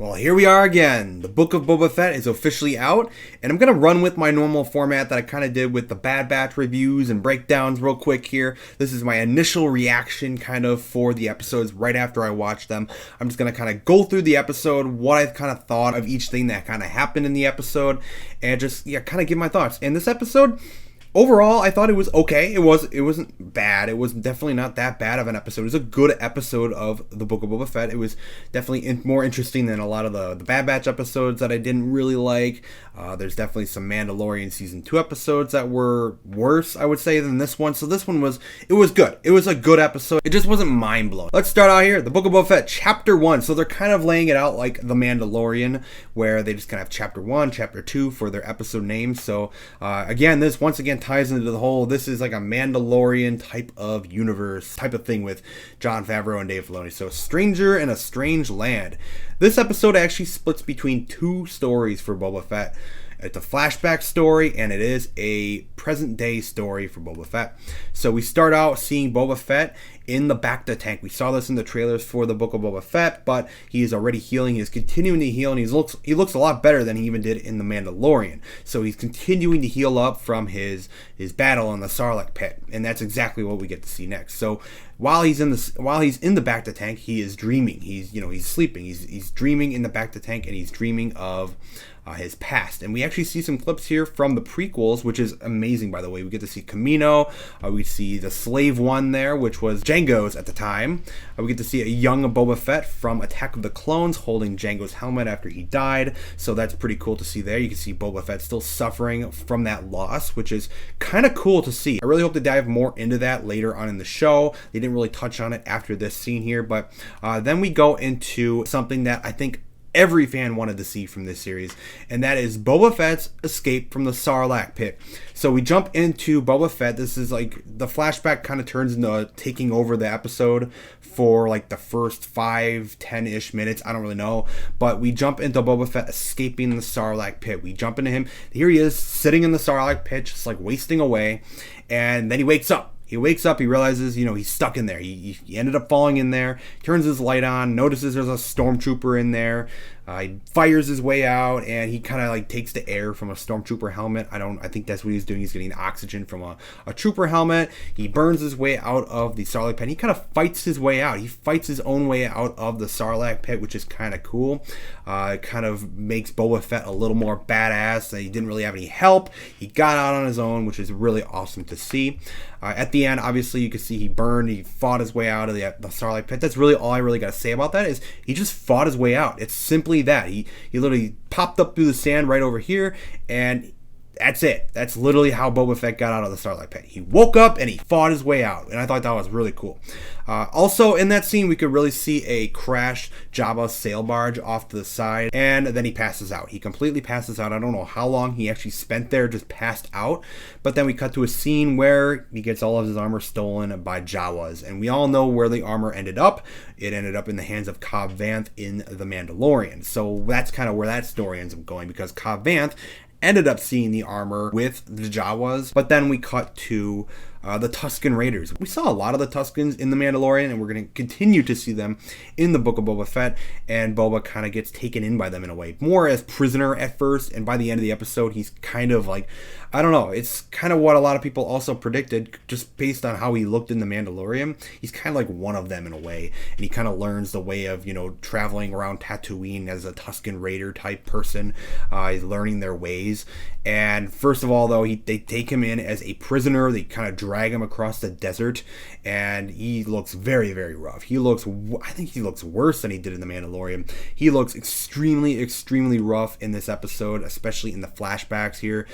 Well, here we are again. The Book of Boba Fett is officially out, and I'm going to run with my normal format that I kind of did with the Bad Batch reviews and breakdowns real quick here. This is my initial reaction kind of for the episodes right after I watch them. I'm just going to kind of go through the episode, what I kind of thought of each thing that kind of happened in the episode, and just kind of give my thoughts. In this episode, overall, I thought it was okay. It wasn't bad. It was definitely not that bad of an episode. It was a good episode of the Book of Boba Fett. It was definitely more interesting than a lot of the Bad Batch episodes that I didn't really like. There's definitely some Mandalorian Season 2 episodes that were worse, I would say, than this one. So this one was good. It was a good episode. It just wasn't mind-blowing. Let's start out here. The Book of Boba Fett, Chapter 1. So they're kind of laying it out like The Mandalorian, where they just kind of have Chapter 1, Chapter 2 for their episode names. So, again, this once again ties into the whole, this is like a Mandalorian type of universe, type of thing with Jon Favreau and Dave Filoni. So, Stranger in a Strange Land. This episode actually splits between two stories for Boba Fett. It's a flashback story, and it is a present-day story for Boba Fett. So we start out seeing Boba Fett in the Bacta tank. We saw this in the trailers for the Book of Boba Fett, but he is already healing. He is continuing to heal, and he looks a lot better than he even did in The Mandalorian. So he's continuing to heal up from his battle in the Sarlacc pit, and that's exactly what we get to see next. So while he's in the Bacta tank, he is dreaming. He's sleeping. He's dreaming in the Bacta tank, and he's dreaming of his past. And we actually see some clips here from the prequels, which is amazing, by the way. We get to see Kamino. We see the Slave One there, which was Jango's at the time. We get to see a young Boba Fett from Attack of the Clones holding Jango's helmet after he died. So that's pretty cool to see there. You can see Boba Fett still suffering from that loss, which is kind of cool to see. I really hope to dive more into that later on in the show. They didn't really touch on it after this scene here, but then we go into something that I think every fan wanted to see from this series, and that is Boba Fett's escape from the Sarlacc pit. So we jump into Boba Fett. This is like the flashback kind of turns into taking over the episode for like the first 5-10-ish minutes. I don't really know, but we jump into Boba Fett escaping the Sarlacc pit. We jump into him. Here he is sitting in the Sarlacc pit, just like wasting away, and then he wakes up. He realizes, he's stuck in there. He ended up falling in there, turns his light on, notices there's a stormtrooper in there. He fires his way out, and he kind of like takes the air from a stormtrooper helmet. I think that's what he's doing. He's getting oxygen from a trooper helmet. He burns his way out of the Sarlacc pit. He kind of fights his way out. He fights his own way out of the Sarlacc pit, which is kind of cool. It kind of makes Boba Fett a little more badass. He didn't really have any help. He got out on his own, which is really awesome to see. At the end, obviously, you can see he burned. He fought his way out of the Sarlacc pit. That's really all I really got to say about that is he just fought his way out. It's simply that. He literally popped up through the sand right over here, and that's it. That's literally how Boba Fett got out of the Sarlacc pit. He woke up and he fought his way out, and I thought that was really cool. Also, in that scene, we could really see a crashed Jabba sail barge off to the side, and then he passes out. He completely passes out. I don't know how long he actually spent there, just passed out, but then we cut to a scene where he gets all of his armor stolen by Jawas, and we all know where the armor ended up. It ended up in the hands of Cobb Vanth in The Mandalorian. So that's kind of where that story ends up going, because Cobb Vanth ended up seeing the armor with the Jawas, but then we cut to the Tuscan Raiders. We saw a lot of the Tuscans in The Mandalorian, and we're going to continue to see them in the Book of Boba Fett, and Boba kind of gets taken in by them in a way. More as prisoner at first, and by the end of the episode, he's kind of like, I don't know, it's kind of what a lot of people also predicted, just based on how he looked in The Mandalorian. He's kind of like one of them in a way, and he kind of learns the way of, traveling around Tatooine as a Tuscan Raider type person. He's learning their ways, and first of all, though, they take him in as a prisoner. They kind of drag him across the desert, and he looks very, very rough. I think he looks worse than he did in The Mandalorian. He looks extremely, extremely rough in this episode, especially in the flashbacks here.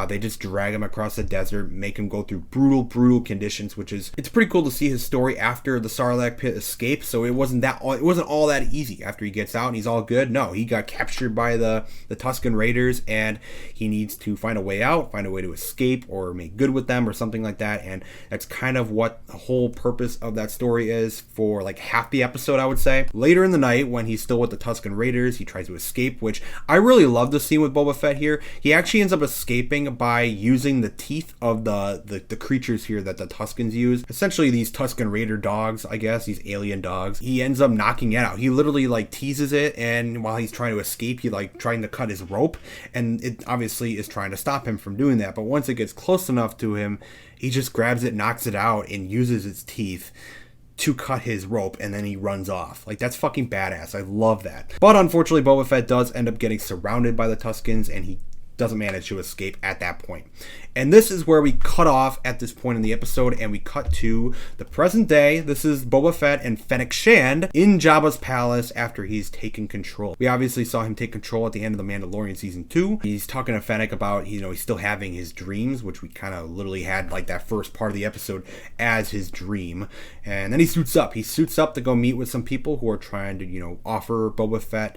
They just drag him across the desert, make him go through brutal, brutal conditions, it's pretty cool to see his story after the Sarlacc pit escape. So it wasn't all that easy after he gets out and he's all good. No, he got captured by the Tuscan Raiders, and he needs to find a way out, find a way to escape or make good with them or something like that. and that's kind of what the whole purpose of that story is for like half the episode, I would say. Later in the night, when he's still with the Tuscan Raiders, he tries to escape, which I really love the scene with Boba Fett here. He actually ends up escaping by using the teeth of the creatures here that the Tuscans use. Essentially these Tuscan Raider dogs, I guess, these alien dogs. He ends up knocking it out. He literally like teases it, and while he's trying to escape, he like trying to cut his rope, and it obviously is trying to stop him from doing that. But once it gets close enough to him, he just grabs it, knocks it out, and uses its teeth to cut his rope, and then he runs off. Like, that's fucking badass. I love that. But unfortunately, Boba Fett does end up getting surrounded by the Tuscans, and he doesn't manage to escape at that point. And this is where we cut off at this point in the episode, and we cut to the present day. This is Boba Fett and Fennec Shand in Jabba's palace after he's taken control. We obviously saw him take control at the end of The Mandalorian Season 2. He's talking to Fennec about, you know, he's still having his dreams, which we kind of literally had like that first part of the episode as his dream. And then he suits up. He suits up to go meet with some people who are trying to, you know, offer Boba Fett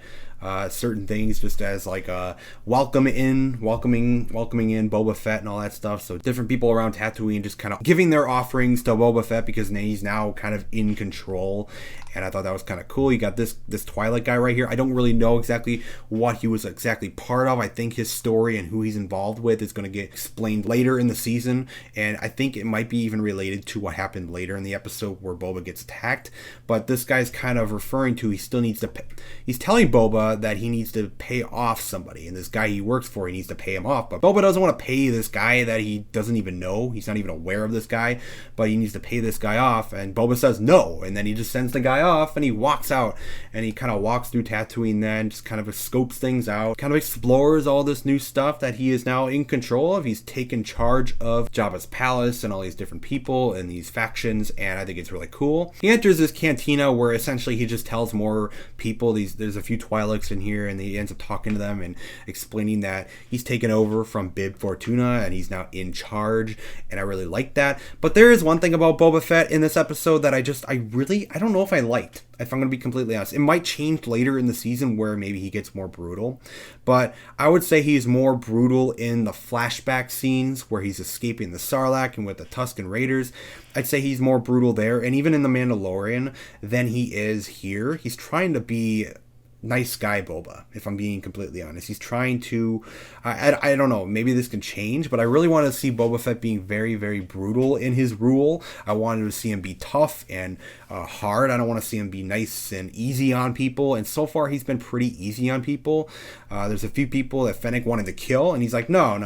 certain things just as like a welcoming in Boba Fett and all that stuff. So different people around Tatooine just kind of giving their offerings to Boba Fett because he's now kind of in control. And I thought that was kind of cool. You got this Twilight guy right here. I don't really know exactly what he was exactly part of. I think his story and who he's involved with is going to get explained later in the season. And I think it might be even related to what happened later in the episode where Boba gets attacked. But this guy's kind of referring to he still needs to pay. He's telling Boba that he needs to pay off somebody. And this guy he works for, he needs to pay him off. But Boba doesn't want to pay this guy that he doesn't even know. He's not even aware of this guy. But he needs to pay this guy off. And Boba says no. And then he just sends the guy off and he walks out, and he kind of walks through Tatooine then, just kind of scopes things out, kind of explores all this new stuff that he is now in control of. He's taken charge of Jabba's palace and all these different people and these factions, and I think it's really cool. He enters this cantina where essentially he just tells more people, there's a few Twi'leks in here, and he ends up talking to them and explaining that he's taken over from Bib Fortuna and he's now in charge, and I really like that. But there is one thing about Boba Fett in this episode that I don't know if I liked. If I'm going to be completely honest, it might change later in the season where maybe he gets more brutal, but I would say he's more brutal in the flashback scenes where he's escaping the Sarlacc and with the Tuscan Raiders. I'd say he's more brutal there, and even in The Mandalorian, than he is here. He's trying to be nice guy Boba, if I'm being completely honest. He's trying to, I don't know, maybe this can change, but I really want to see Boba Fett being very, very brutal in his rule. I wanted to see him be tough and hard. I don't want to see him be nice and easy on people, and so far he's been pretty easy on people. There's a few people that Fennec wanted to kill, and he's like, no,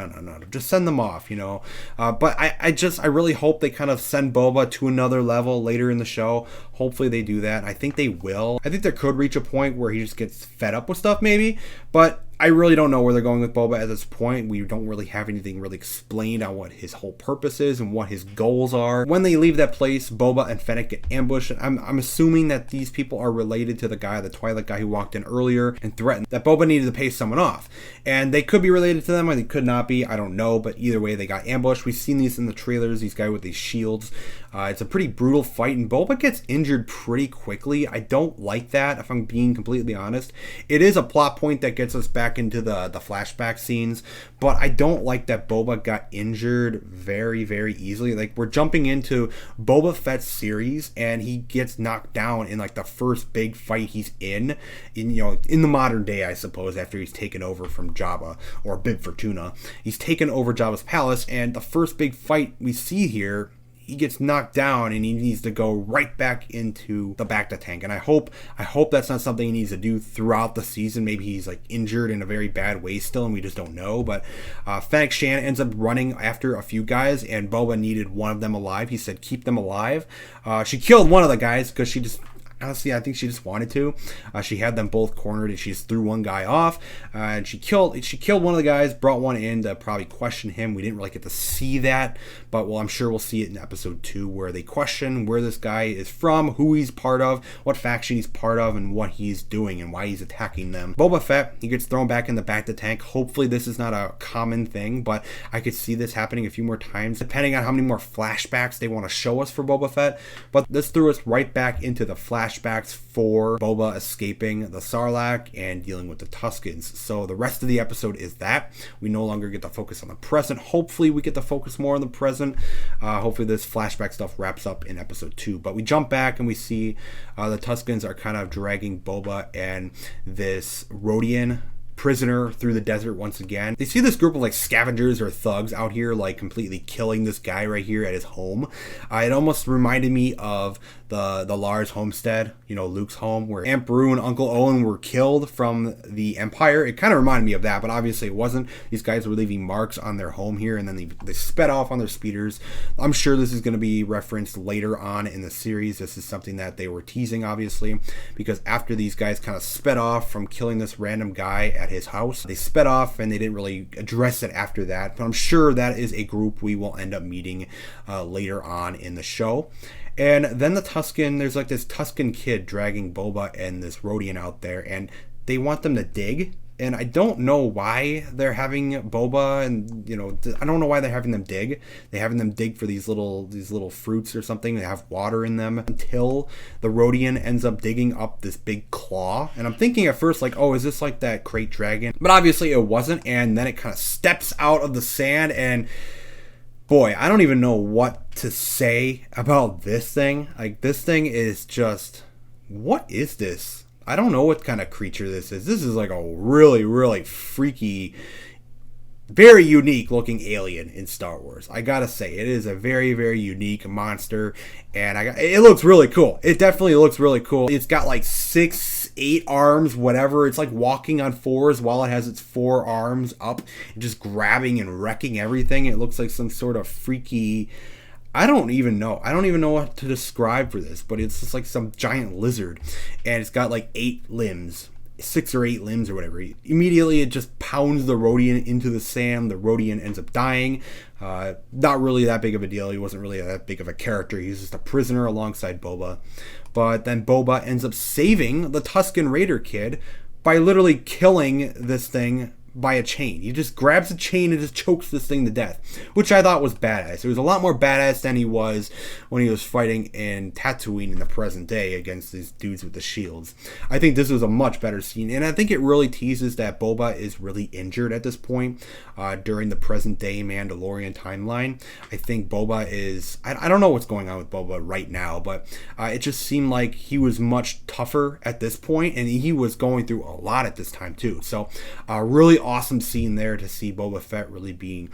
just send them off, you know. But I really hope they kind of send Boba to another level later in the show. Hopefully they do that. I think they will. I think there could reach a point where he just gets fed up with stuff maybe, but I really don't know where they're going with Boba at this point. We don't really have anything really explained on what his whole purpose is and what his goals are. When they leave that place, Boba and Fennec get ambushed. I'm assuming that these people are related to the Twilight guy who walked in earlier and threatened that Boba needed to pay someone off. And they could be related to them, or they could not be. I don't know, but either way, they got ambushed. We've seen these in the trailers, these guys with these shields. It's a pretty brutal fight, and Boba gets injured pretty quickly. I don't like that, if I'm being completely honest. It is a plot point that gets us back into the flashback scenes, but I don't like that Boba got injured very, very easily. Like, we're jumping into Boba Fett's series, and he gets knocked down in like the first big fight he's in the modern day, I suppose, after he's taken over from Jabba, or Bib Fortuna. He's taken over Jabba's palace, and the first big fight we see here, he gets knocked down and he needs to go right back into the Bacta tank. And I hope that's not something he needs to do throughout the season. Maybe he's like injured in a very bad way still, and we just don't know. But Fennec Shand ends up running after a few guys, and Boba needed one of them alive. He said, keep them alive. She killed one of the guys because honestly, I think she just wanted to. She had them both cornered, and she just threw one guy off. And she killed one of the guys, brought one in to probably question him. We didn't really get to see that, but I'm sure we'll see it in episode 2, where they question where this guy is from, who he's part of, what faction he's part of, and what he's doing and why he's attacking them. Boba Fett, he gets thrown back in the Bacta tank. Hopefully this is not a common thing, but I could see this happening a few more times, depending on how many more flashbacks they want to show us for Boba Fett. But this threw us right back into the flashback flashbacks for Boba escaping the Sarlacc and dealing with the Tuscans. So the rest of the episode is that. We no longer get to focus on the present. Hopefully we get to focus more on the present. Hopefully this flashback stuff wraps up in episode 2. But we jump back and we see the Tuscans are kind of dragging Boba and this Rodian prisoner through the desert once again. They see this group of like scavengers or thugs out here like completely killing this guy right here at his home. It almost reminded me of the Lars homestead, you know, Luke's home, where Aunt Beru and Uncle Owen were killed from the Empire. It kind of reminded me of that, but obviously it wasn't. These guys were leaving marks on their home here, and then they sped off on their speeders. I'm sure this is going to be referenced later on in the series. This is something that they were teasing, obviously, because after these guys kind of sped off from killing this random guy at his house, they sped off and they didn't really address it after that. But I'm sure that is a group we will end up meeting later on in the show. And then there's like this Tuscan kid dragging Boba and this Rodian out there, and they want them to dig. And I don't know why they're having Boba and, you know, I don't know why they're having them dig. They're having them dig for these little fruits or something. They have water in them until the Rodian ends up digging up this big claw. And I'm thinking at first like, oh, is this like that crate dragon? But obviously it wasn't. And then it kind of steps out of the sand, and boy, I don't even know what to say about this thing. Like, this thing is just, what is this? I don't know what kind of creature this is. This is like a really, really freaky, very unique looking alien in Star Wars. I gotta say, it is a very, very unique monster, and it looks really cool. It definitely looks really cool. It's got like 6, 8 arms, whatever. It's like walking on 4s while it has its 4 arms up, just grabbing and wrecking everything. It looks like some sort of freaky, I don't even know what to describe for this, but it's just like some giant lizard, and it's got like 8 limbs. 6 or 8 limbs or whatever. Immediately it just pounds the Rodian into the sand. The Rodian ends up dying. Not really that big of a deal. He wasn't really that big of a character. He's just a prisoner alongside Boba. But then Boba ends up saving the Tuscan Raider kid by literally killing this thing by a chain. He just grabs a chain and just chokes this thing to death, which I thought was badass. It was a lot more badass than he was when he was fighting in Tatooine in the present day against these dudes with the shields. I think this was a much better scene, and I think it really teases that Boba is really injured at this point during the present day Mandalorian timeline. I think Boba is, I don't know what's going on with Boba right now, but it just seemed like he was much tougher at this point, and he was going through a lot at this time too. So really awesome scene there to see Boba Fett really being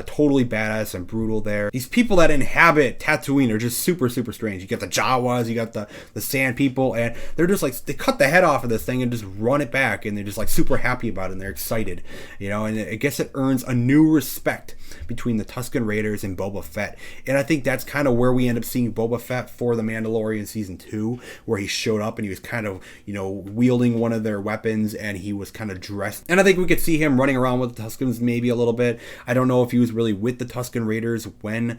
totally badass and brutal there. These people that inhabit Tatooine are just super, super strange. You got the Jawas, you got the sand people, and they're just like, they cut the head off of this thing and just run it back, and they're just like super happy about it, and they're excited, you know, and I guess it earns a new respect between the Tuscan Raiders and Boba Fett. And I think that's kind of where we end up seeing Boba Fett for The Mandalorian Season 2, where he showed up and he was kind of, you know, wielding one of their weapons, and he was kind of dressed. And I think we could see him running around with the Tuscans maybe a little bit. I don't know if he was really with the Tuscan Raiders when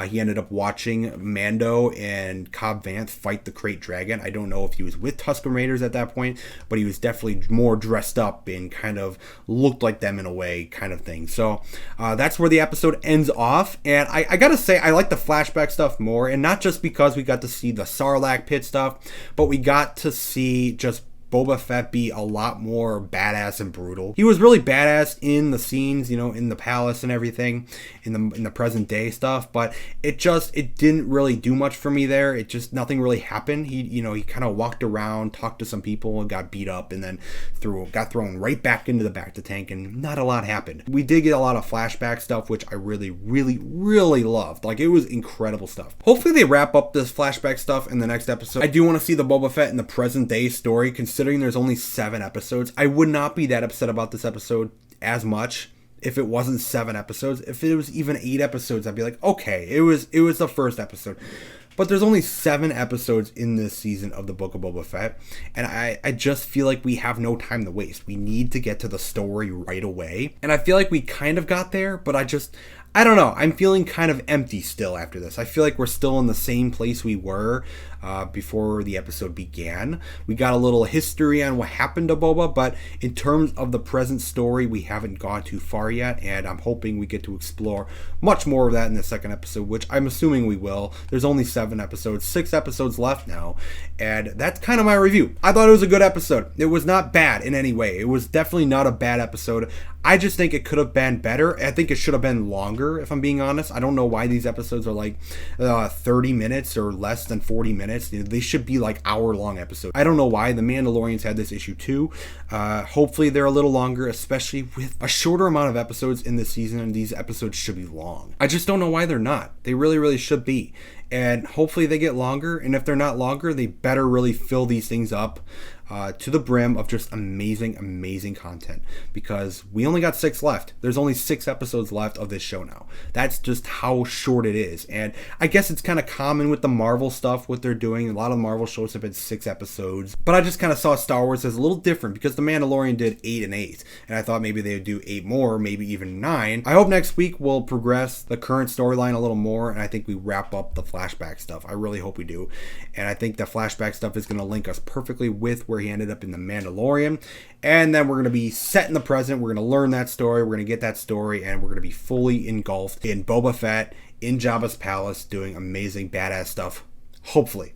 he ended up watching Mando and Cobb Vanth fight the Krayt Dragon. I don't know if he was with Tuscan Raiders at that point, but he was definitely more dressed up and kind of looked like them in a way, kind of thing. So that's where the episode ends off, and I gotta say, I like the flashback stuff more, and not just because we got to see the Sarlacc pit stuff, but we got to see just Boba Fett be a lot more badass and brutal. He was really badass in the scenes, you know, in the palace and everything, in the present day stuff, but it didn't really do much for me there. It just, nothing really happened. He kind of walked around, talked to some people, and got beat up, and then got thrown right back into the back to tank, and not a lot happened. We did get a lot of flashback stuff, which I really, really, really loved. Like, it was incredible stuff. Hopefully they wrap up this flashback stuff in the next episode. I do want to see the Boba Fett in the present day story, considering there's only 7 episodes. I would not be that upset about this episode as much if it wasn't 7 episodes. If it was even 8 episodes, I'd be like, okay, it was the first episode. But there's only 7 episodes in this season of the Book of Boba Fett, and I just feel like we have no time to waste. We need to get to the story right away, and I feel like we kind of got there, but I don't know. I'm feeling kind of empty still after this. I feel like we're still in the same place we were before the episode began. We got a little history on what happened to Boba, but in terms of the present story, we haven't gone too far yet, and I'm hoping we get to explore much more of that in the second episode, which I'm assuming we will. There's only 7 episodes, 6 episodes left now, and that's kind of my review. I thought it was a good episode. It was not bad in any way. It was definitely not a bad episode. I just think it could have been better. I think it should have been longer, if I'm being honest. I don't know why these episodes are like 30 minutes or less than 40 minutes. They should be like hour-long episodes. I don't know why. The Mandalorians had this issue too. Hopefully they're a little longer, especially with a shorter amount of episodes in this season, and these episodes should be long. I just don't know why they're not. They really, really should be. And hopefully they get longer, and if they're not longer, they better really fill these things up to the brim of just amazing, amazing content, because we only got 6 left. There's only 6 episodes left of this show now. That's just how short it is. And I guess it's kind of common with the Marvel stuff, what they're doing. A lot of Marvel shows have been 6 episodes, but I just kind of saw Star Wars as a little different because The Mandalorian did 8 and 8, and I thought maybe they would do 8 more, maybe even 9. I hope next week we'll progress the current storyline a little more, and I think we wrap up the flashback stuff. I really hope we do. And I think the flashback stuff is going to link us perfectly with where he ended up in The Mandalorian. And then we're going to be set in the present. We're going to learn that story. We're going to get that story. And we're going to be fully engulfed in Boba Fett in Jabba's palace doing amazing, badass stuff. Hopefully.